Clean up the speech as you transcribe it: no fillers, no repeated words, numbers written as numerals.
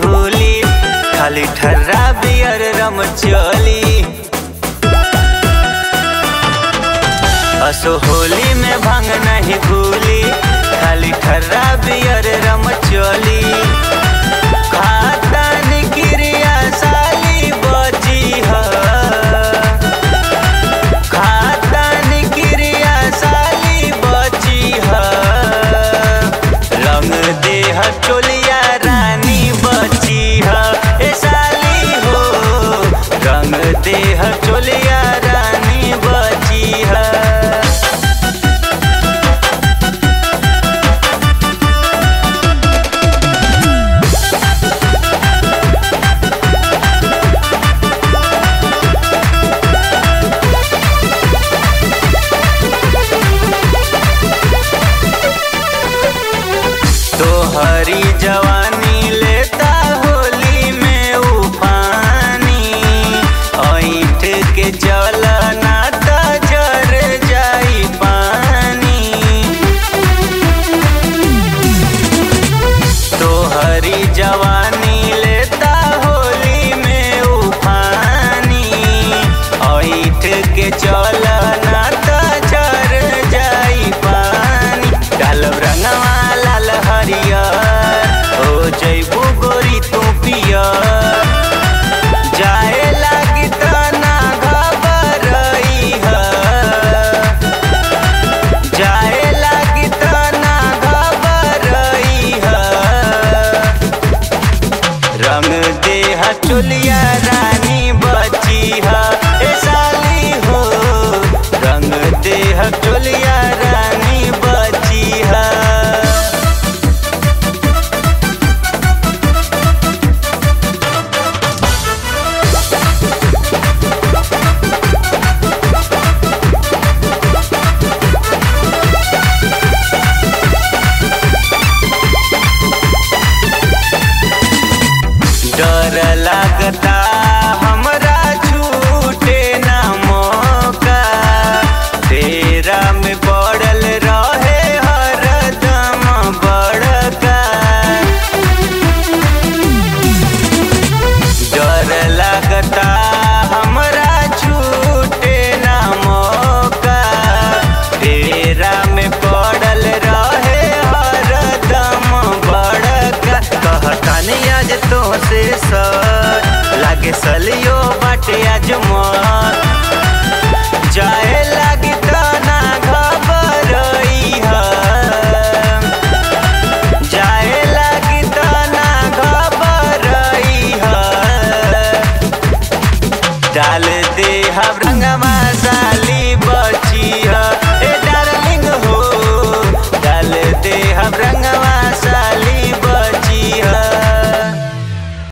घूली, खाली ठर्रा बियर रम चली। असो होली में भांग नहीं घूली, खाली ठर्रा बियर रम चली। खाता निक्रिया साली बची है, खाता निक्रिया साली बची है। रंग देह चोलिया रानी बची है ए साली हो, रंग देह चोलिया रानी बची है। तोहरी जवानी लेता होली में उफानी, ऐठ के चलना त जर जाई पानी। तोहरी जवानी लेता होली में उफानी, ऐठ के चलना त जर जाई पानी। डालब रंगवा लाल हरियर, हो जैबू गोरी तू पियर। जाए लागी तना घबरई है, जाए लागी तना घबरई है। रंग देह चोलिया रानी बची है ए साली हो, रंग देह चोलिया रानी बची है। डर लगता हमरा छूटे ना मौका, तेरा में पड़ल रहे हरदम बड़का। डर लगता हमरा छूटे ना मौका, तेरा में पड़ल रहे हरदम बड़का। कहतानी आज तो से सर लागे सलियो बाटे आज मोर,